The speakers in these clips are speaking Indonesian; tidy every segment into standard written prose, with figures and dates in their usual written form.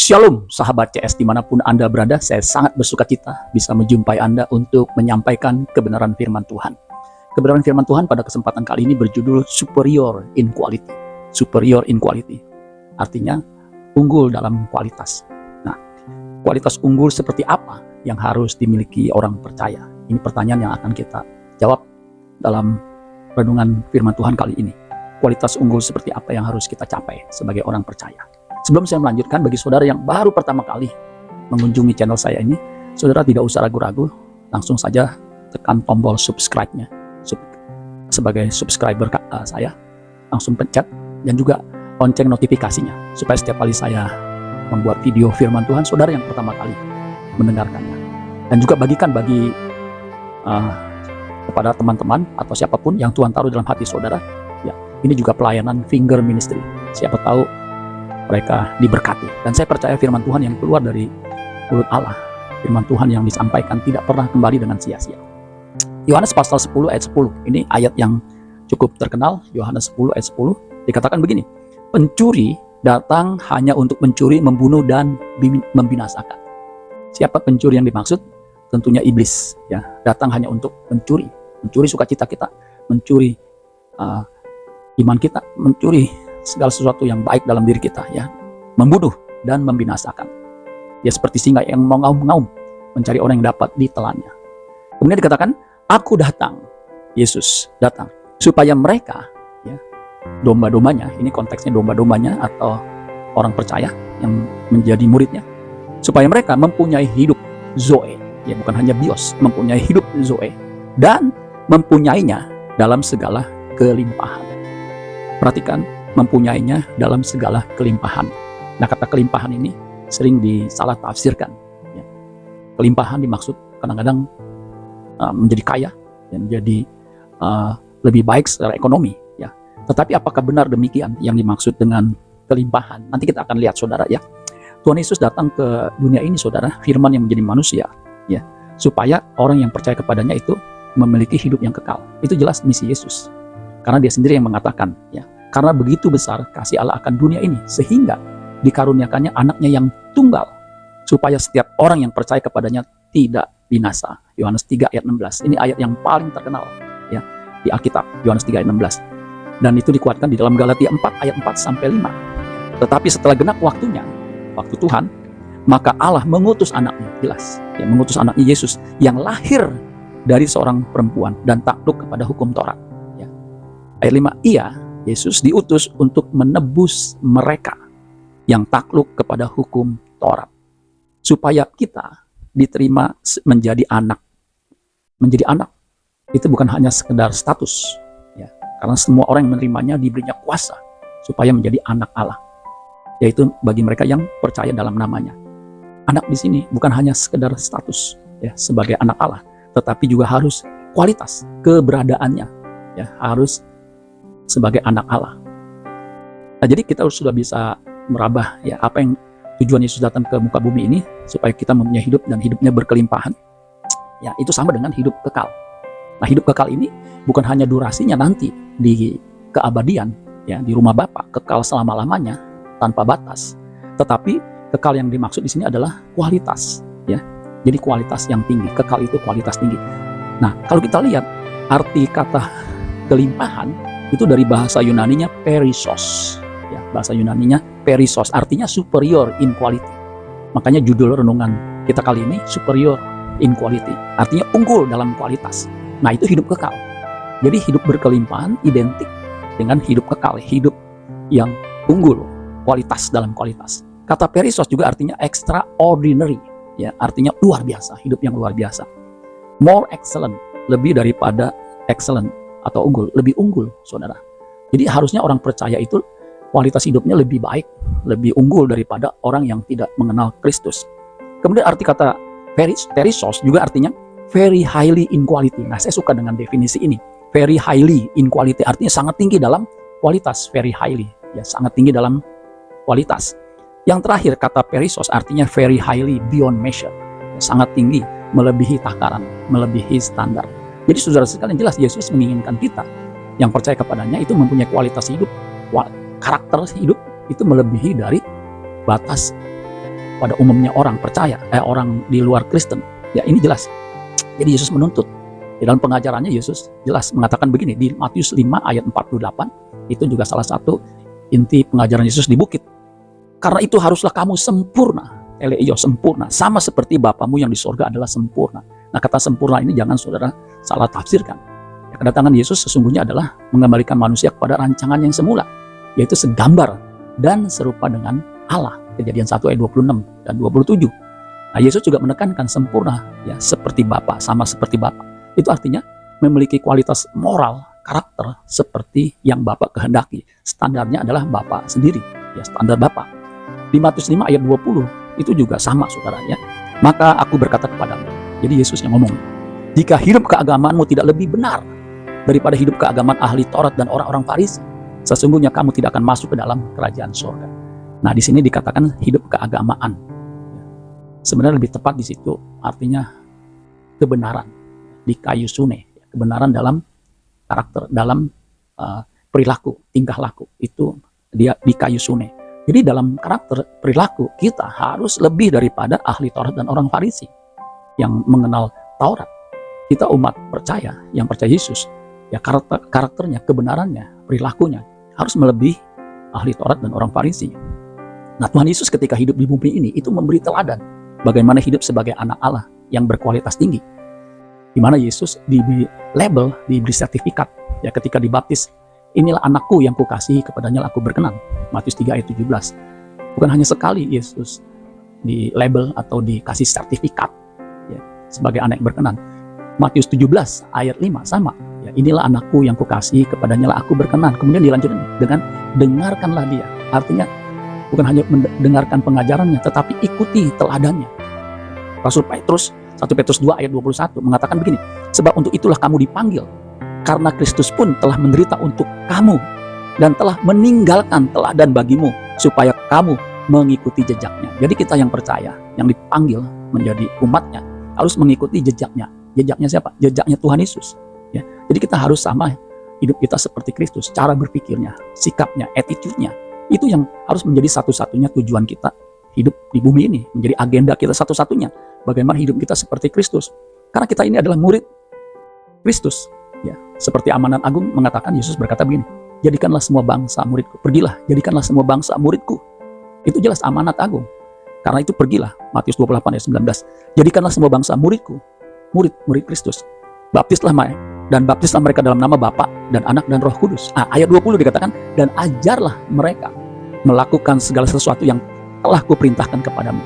Shalom sahabat CS dimanapun Anda berada, saya sangat bersuka cita bisa menjumpai Anda untuk menyampaikan kebenaran firman Tuhan. Kebenaran firman Tuhan pada kesempatan kali ini berjudul Superior in Quality. Superior in Quality, artinya unggul dalam kualitas. Nah, kualitas unggul seperti apa yang harus dimiliki orang percaya? Ini pertanyaan yang akan kita jawab dalam renungan firman Tuhan kali ini. Kualitas unggul seperti apa yang harus kita capai sebagai orang percaya? Sebelum saya melanjutkan, bagi saudara yang baru pertama kali mengunjungi channel saya ini, saudara tidak usah ragu-ragu, langsung saja tekan tombol subscribe-nya. Sebagai subscriber saya, langsung pencet, dan juga lonceng notifikasinya, supaya setiap kali saya membuat video firman Tuhan, saudara yang pertama kali mendengarkannya. Dan juga bagikan kepada teman-teman atau siapapun yang Tuhan taruh dalam hati saudara. Ya, ini juga pelayanan finger ministry. Siapa tahu mereka diberkati. Dan saya percaya firman Tuhan yang keluar dari mulut Allah, firman Tuhan yang disampaikan tidak pernah kembali dengan sia-sia. Yohanes pasal 10 ayat 10, ini ayat yang cukup terkenal. Yohanes 10 ayat 10 dikatakan begini, pencuri datang hanya untuk mencuri, membunuh, dan membinasakan. Siapa pencuri yang dimaksud? Tentunya iblis, ya. Datang hanya untuk mencuri sukacita kita, mencuri iman kita, mencuri segala sesuatu yang baik dalam diri kita, ya, membunuh dan membinasakan. Dia seperti singa yang mengaum-ngaum mencari orang yang dapat ditelannya. Kemudian dikatakan, aku datang, Yesus datang, supaya mereka, ya, domba-dombanya, ini konteksnya domba-dombanya atau orang percaya yang menjadi muridnya, supaya mereka mempunyai hidup Zoe, ya, bukan hanya bios, mempunyai hidup Zoe, dan mempunyainya dalam segala kelimpahan. Perhatikan, mempunyainya dalam segala kelimpahan. Nah, kata kelimpahan ini sering disalah tafsirkan, ya. Kelimpahan dimaksud kadang-kadang menjadi kaya dan menjadi lebih baik secara ekonomi, ya. Tetapi apakah benar demikian yang dimaksud dengan kelimpahan? Nanti kita akan lihat, saudara, ya. Tuhan Yesus datang ke dunia ini, saudara, firman yang menjadi manusia, ya, supaya orang yang percaya kepadanya itu memiliki hidup yang kekal. Itu jelas misi Yesus, karena dia sendiri yang mengatakan, ya, karena begitu besar kasih Allah akan dunia ini, sehingga dikaruniakannya anaknya yang tunggal, supaya setiap orang yang percaya kepadanya tidak binasa. Yohanes 3 ayat 16. Ini ayat yang paling terkenal, ya, di Alkitab, Yohanes 3 ayat 16. Dan itu dikuatkan di dalam Galatia 4 ayat 4-5. Tetapi setelah genap waktunya, waktu Tuhan, maka Allah mengutus anaknya, jelas, ya, mengutus anaknya Yesus yang lahir dari seorang perempuan dan takluk kepada hukum Taurat, ya. Ayat 5, Yesus diutus untuk menebus mereka yang takluk kepada hukum Taurat, supaya kita diterima menjadi anak. Menjadi anak itu bukan hanya sekedar status, ya, karena semua orang yang menerimanya diberinya kuasa supaya menjadi anak Allah, yaitu bagi mereka yang percaya dalam namanya. Anak di sini bukan hanya sekedar status, ya, sebagai anak Allah, tetapi juga harus kualitas keberadaannya, ya, harus sebagai anak Allah. Nah, jadi kita sudah bisa merabah, ya, apa yang tujuan Yesus datang ke muka bumi ini, supaya kita mempunyai hidup dan hidupnya berkelimpahan. Ya, itu sama dengan hidup kekal. Nah, hidup kekal ini bukan hanya durasinya nanti di keabadian, ya, di rumah Bapa, kekal selama-lamanya tanpa batas. Tetapi kekal yang dimaksud di sini adalah kualitas, ya. Jadi kualitas yang tinggi, kekal itu kualitas tinggi. Nah, kalau kita lihat arti kata kelimpahan, itu dari bahasa Yunaninya perisos, ya, bahasa Yunaninya perisos, artinya superior in quality. Makanya judul renungan kita kali ini superior in quality, artinya unggul dalam kualitas. Nah, itu hidup kekal. Jadi hidup berkelimpahan identik dengan hidup kekal, hidup yang unggul, kualitas dalam kualitas. Kata perisos juga artinya extraordinary, ya, artinya luar biasa, hidup yang luar biasa. More excellent, lebih daripada excellent atau unggul, lebih unggul, saudara. Jadi harusnya orang percaya itu kualitas hidupnya lebih baik, lebih unggul daripada orang yang tidak mengenal Kristus. Kemudian arti kata perisos juga artinya very highly in quality. Nah, saya suka dengan definisi ini. Very highly in quality artinya sangat tinggi dalam kualitas, very highly, ya, sangat tinggi dalam kualitas. Yang terakhir, kata perisos artinya very highly beyond measure, ya, sangat tinggi, melebihi takaran, melebihi standar. Jadi saudara sekalian, jelas Yesus menginginkan kita yang percaya kepadanya itu mempunyai kualitas hidup, karakter hidup itu melebihi dari batas pada umumnya orang percaya, orang di luar Kristen. Ya ini jelas. Jadi Yesus menuntut. Di dalam pengajarannya Yesus jelas mengatakan begini di Matius 5 ayat 48. Itu juga salah satu inti pengajaran Yesus di bukit. Karena itu haruslah kamu sempurna, eleio sempurna, sama seperti Bapamu yang di sorga adalah sempurna. Nah kata sempurna ini jangan saudara salah tafsirkan. Ya, kedatangan Yesus sesungguhnya adalah mengembalikan manusia kepada rancangan yang semula, yaitu segambar dan serupa dengan Allah. Kejadian 1 ayat 26 dan 27. Nah Yesus juga menekankan sempurna, ya seperti Bapa, sama seperti Bapa. Itu artinya memiliki kualitas moral, karakter seperti yang Bapa kehendaki. Standarnya adalah Bapa sendiri, ya standar Bapa. Di Matius 5 ayat 20 itu juga sama saudara ya. Maka aku berkata kepadamu, jadi Yesus yang ngomong, jika hidup keagamaanmu tidak lebih benar daripada hidup keagamaan ahli Taurat dan orang-orang Farisi, sesungguhnya kamu tidak akan masuk ke dalam kerajaan surga. Nah di sini dikatakan hidup keagamaan. Sebenarnya lebih tepat di situ artinya kebenaran. Di kayu sune, kebenaran dalam karakter, dalam perilaku, tingkah laku, itu dia di kayu sune. Jadi dalam karakter perilaku kita harus lebih daripada ahli Taurat dan orang Farisi yang mengenal Taurat. Kita umat percaya, yang percaya Yesus, ya karakternya, kebenarannya, perilakunya harus melebihi ahli Taurat dan orang Farisi. Nah Tuhan Yesus ketika hidup di bumi ini itu memberi teladan bagaimana hidup sebagai anak Allah yang berkualitas tinggi. Di mana Yesus diberi label, diberi sertifikat. Ya ketika dibaptis, inilah anakku yang kukasihi, kepadanya aku berkenan. Matius 3 ayat 17. Bukan hanya sekali Yesus di label atau dikasih sertifikat ya, sebagai anak yang berkenan. Matius 17 ayat 5 sama. Ya, inilah anakku yang kukasihi, kepadanya aku berkenan. Kemudian dilanjutkan dengan dengarkanlah dia. Artinya bukan hanya mendengarkan pengajarannya, tetapi ikuti teladannya. Rasul Petrus 1 Petrus 2 ayat 21 mengatakan begini, sebab untuk itulah kamu dipanggil, karena Kristus pun telah menderita untuk kamu dan telah meninggalkan teladan bagimu supaya kamu mengikuti jejaknya. Jadi kita yang percaya, yang dipanggil menjadi umatnya harus mengikuti jejaknya. Jejaknya siapa? Jejaknya Tuhan Yesus. Ya. Jadi kita harus sama hidup kita seperti Kristus, cara berpikirnya, sikapnya, attitude-nya. Itu yang harus menjadi satu-satunya tujuan kita hidup di bumi ini, menjadi agenda kita satu-satunya. Bagaimana hidup kita seperti Kristus. Karena kita ini adalah murid Kristus. Ya, seperti amanat agung mengatakan, Yesus berkata begini, jadikanlah semua bangsa muridku. Pergilah, jadikanlah semua bangsa muridku. Itu jelas amanat agung. Karena itu pergilah, Matius 28 ayat 19. Jadikanlah semua bangsa muridku. Murid Kristus. Baptislah mereka dalam nama Bapa dan Anak dan Roh Kudus. Ayat 20 dikatakan, dan ajarlah mereka melakukan segala sesuatu yang telah kuperintahkan kepadamu.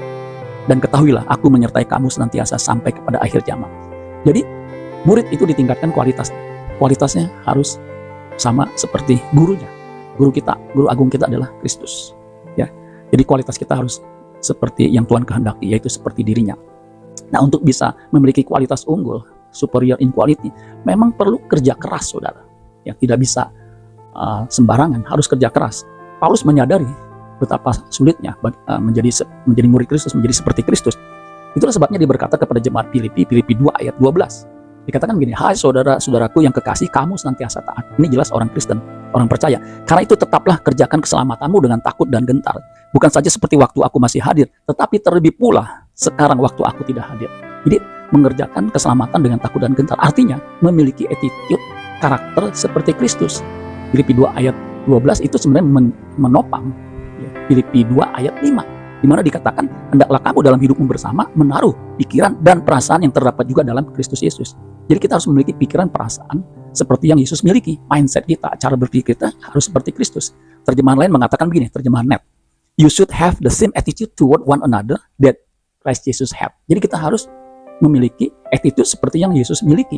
Dan ketahuilah, aku menyertai kamu senantiasa sampai kepada akhir zaman. Jadi, murid itu ditingkatkan kualitasnya. Kualitasnya harus sama seperti gurunya. Guru kita, guru agung kita adalah Kristus. Ya, jadi kualitas kita harus seperti yang Tuhan kehendaki, yaitu seperti dirinya. Nah, untuk bisa memiliki kualitas unggul, superior in quality, memang perlu kerja keras, saudara. Ya, tidak bisa sembarangan, harus kerja keras. Paulus menyadari betapa sulitnya menjadi murid Kristus, menjadi seperti Kristus. Itulah sebabnya dia berkata kepada jemaat Filipi 2 ayat 12. Dikatakan begini, hai saudara-saudaraku yang kekasih, kamu senantiasa taat. Ini jelas orang Kristen, orang percaya. Karena itu tetaplah kerjakan keselamatanmu dengan takut dan gentar. Bukan saja seperti waktu aku masih hadir, tetapi terlebih pula sekarang waktu aku tidak hadir. Jadi mengerjakan keselamatan dengan takut dan gentar. Artinya memiliki attitude, karakter seperti Kristus. Filipi 2 ayat 12 itu sebenarnya menopang Filipi 2 ayat 5, di mana dikatakan, hendaklah kamu dalam hidupmu bersama menaruh pikiran dan perasaan yang terdapat juga dalam Kristus Yesus. Jadi kita harus memiliki pikiran, perasaan seperti yang Yesus miliki. Mindset kita, cara berpikir kita harus seperti Kristus. Terjemahan lain mengatakan begini, terjemahan net, you should have the same attitude toward one another that Christ Jesus have. Jadi kita harus memiliki attitude seperti yang Yesus miliki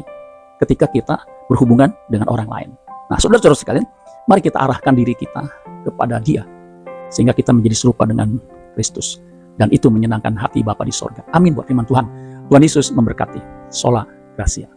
ketika kita berhubungan dengan orang lain. Nah, saudara-saudara sekalian, mari kita arahkan diri kita kepada Dia, sehingga kita menjadi serupa dengan Kristus. Dan itu menyenangkan hati Bapa di sorga. Amin buat firman Tuhan. Tuhan Yesus memberkati. Sola Gracia.